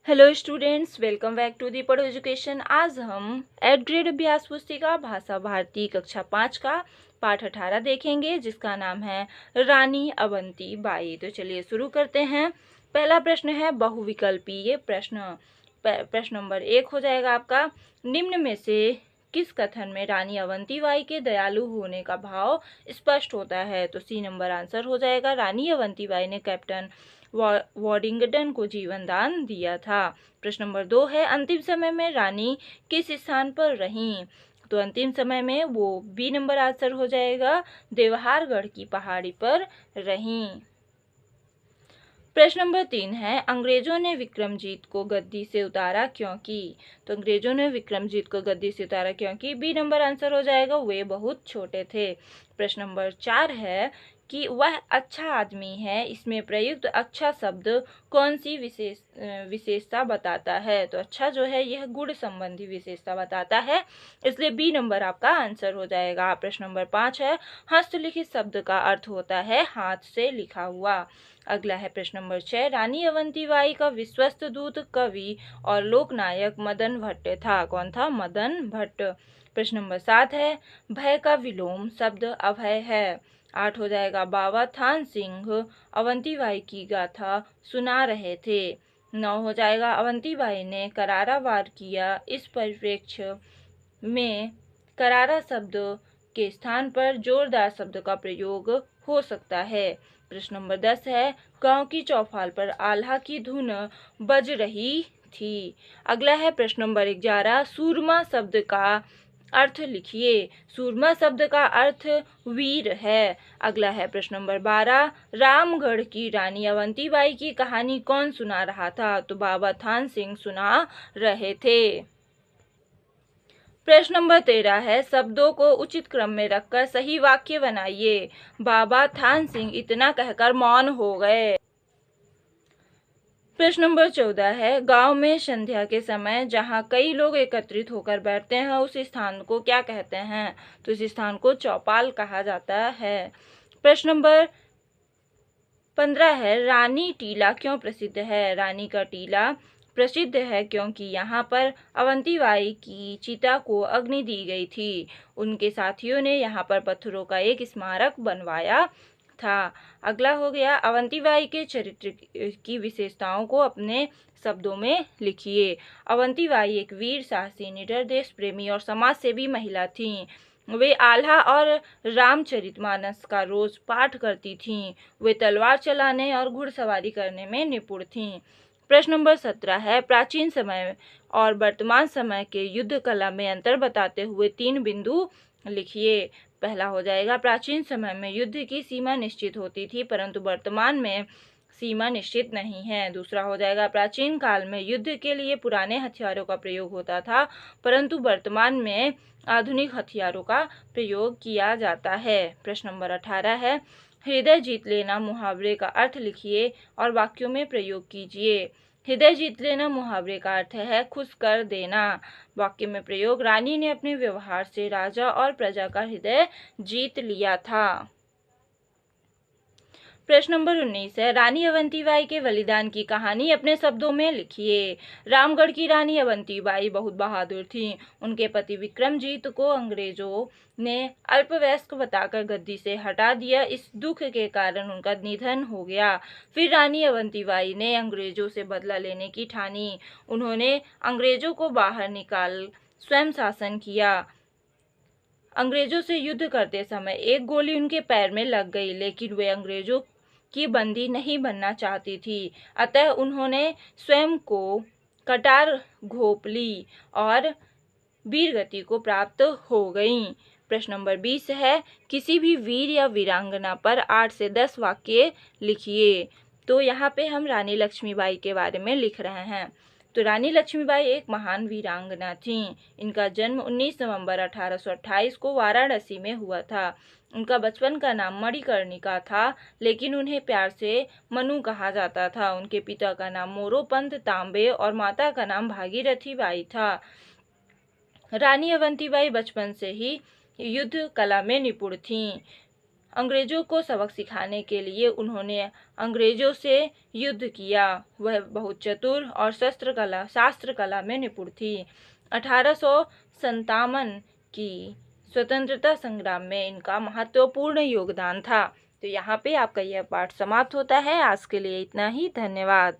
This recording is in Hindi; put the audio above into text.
Hello students, welcome back to the Padho education. आज हम एड ग्रेड अभ्यास पुस्तिका भाषा भारती कक्षा 5 का पाठ 18 देखेंगे, जिसका नाम है रानी अवंती बाई। तो चलिए शुरू करते हैं। पहला प्रश्न है बहुविकल्पी। ये प्रश्न नंबर 1 हो जाएगा आपका। निम्न में से किस कथन में रानी अवंती बाई के दयालु होने का भाव स्पष्ट होता है? तो सी नंबर आंसर हो जाएगा। रानी अवंती बाई ने कैप्टन वॉशिंगटन को जीवन दान दिया था। प्रश्न नंबर 2 है, अंतिम समय में रानी किस स्थान पर रहीं? तो अंतिम समय में वो बी नंबर आंसर हो जाएगा, देवहारगढ़ की पहाड़ी पर रहीं। प्रश्न नंबर 3 है, अंग्रेजों ने विक्रमजीत को गद्दी से उतारा क्योंकि? तो अंग्रेजों ने विक्रमजीत को गद्दी से उतारा क्योंकि बी नंबर आंसर हो जाएगा, वे बहुत छोटे थे। प्रश्न नंबर 4 है कि वह अच्छा आदमी है, इसमें प्रयुक्त अच्छा शब्द कौन सी विशेषता बताता है? तो अच्छा जो है यह गुण संबंधी विशेषता बताता है, इसलिए बी नंबर आपका आंसर हो जाएगा। प्रश्न नंबर 5 है, हस्तलिखित शब्द का अर्थ होता है हाथ से लिखा हुआ। अगला है प्रश्न नंबर 6, रानी अवंतीबाई का विश्वस्त दूत कवि और लोकनायक मदन भट्ट था। कौन था? मदन भट्ट। प्रश्न नंबर 7 है, भय का विलोम शब्द अभय है। 8 हो जाएगा, बाबा थान सिंह अवंतीबाई की गाथा सुना रहे थे। 9 हो जाएगा, अवंतीबाई ने करारा वार किया। इस परिप्रेक्ष्य में करारा शब्द के स्थान पर जोरदार शब्द का प्रयोग हो सकता है। प्रश्न नंबर 10 है, गांव की चौपाल पर आल्हा की धुन बज रही थी। अगला है प्रश्न नंबर 11, सूरमा शब्द का अर्थ लिखिए। सूरमा शब्द का अर्थ वीर है। अगला है प्रश्न नंबर 12, रामगढ़ की रानी अवंतीबाई की कहानी कौन सुना रहा था? तो बाबा थान सिंह सुना रहे थे। प्रश्न नंबर 13 है, शब्दों को उचित क्रम में रखकर सही वाक्य बनाइए। बाबा थान सिंह इतना कहकर मौन हो गए। प्रश्न नंबर 14 है, गांव में संध्या के समय जहां कई लोग एकत्रित होकर बैठते हैं, उस स्थान को क्या कहते हैं? तो इस स्थान को चौपाल कहा जाता है। प्रश्न नंबर 15 है, रानी टीला क्यों प्रसिद्ध है? रानी का टीला प्रसिद्ध है क्योंकि यहाँ पर अवंतीबाई की चिता को अग्नि दी गई थी। उनके साथियों ने यहाँ पर पत्थरों का एक स्मारक बनवाया था। अगला हो गया, अवंतीबाई के चरित्र की विशेषताओं को अपने शब्दों में लिखिए। अवंतीबाई एक वीर, साहसी, निडर, देश प्रेमी और समाज सेवी महिला थीं। वे आल्हा और रामचरितमानस का रोज पाठ करती थीं। वे तलवार चलाने और घुड़सवारी करने में निपुण थीं। प्रश्न नंबर 17 है, प्राचीन समय और वर्तमान समय के युद्ध कला में अंतर बताते हुए 3 बिंदु लिखिए। पहला हो जाएगा, प्राचीन समय में युद्ध की सीमा निश्चित होती थी, परंतु वर्तमान में सीमा निश्चित नहीं है। दूसरा हो जाएगा, प्राचीन काल में युद्ध के लिए पुराने हथियारों का प्रयोग होता था, परंतु वर्तमान में आधुनिक हथियारों का प्रयोग किया जाता है। प्रश्न नंबर 18 है, हृदय जीत लेना मुहावरे का अर्थ लिखिए और वाक्यों में प्रयोग कीजिए। हृदय जीत लेना मुहावरे का अर्थ है खुश कर देना। वाक्य में प्रयोग, रानी ने अपने व्यवहार से राजा और प्रजा का हृदय जीत लिया था। प्रश्न नंबर 19 है, रानी अवंतीबाई के बलिदान की कहानी अपने शब्दों में लिखिए। रामगढ़ की रानी अवंतीबाई बहुत बहादुर थीं। उनके पति विक्रमजीत को अंग्रेजों ने अल्पवयस्क बताकर गद्दी से हटा दिया। इस दुख के कारण उनका निधन हो गया। फिर रानी अवंतीबाई ने अंग्रेजों से बदला लेने की ठानी। उन्होंने अंग्रेजों को बाहर निकाल स्वयं शासन किया। अंग्रेजों से युद्ध करते समय एक गोली उनके पैर में लग गई, लेकिन वे अंग्रेजों की बंदी नहीं बनना चाहती थी। अतः उन्होंने स्वयं को कटार घोंप ली और वीरगति को प्राप्त हो गईं। प्रश्न नंबर 20 है, किसी भी वीर या वीरांगना पर 8 से 10 वाक्य लिखिए। तो यहाँ पे हम रानी लक्ष्मीबाई के बारे में लिख रहे हैं। तो रानी लक्ष्मीबाई एक महान वीरांगना थीं। इनका जन्म 19 नवंबर 1828 को वाराणसी में हुआ था। उनका बचपन का नाम मणिकर्णिका था, लेकिन उन्हें प्यार से मनु कहा जाता था। उनके पिता का नाम मोरोपंत तांबे और माता का नाम भागीरथी बाई था। रानी अवंतीबाई बचपन से ही युद्ध कला में निपुण थीं। अंग्रेजों को सबक सिखाने के लिए उन्होंने अंग्रेजों से युद्ध किया। वह बहुत चतुर और शास्त्र कला में निपुण थी। 1857 की स्वतंत्रता संग्राम में इनका महत्वपूर्ण योगदान था। तो यहाँ पे आपका यह पाठ समाप्त होता है। आज के लिए इतना ही। धन्यवाद।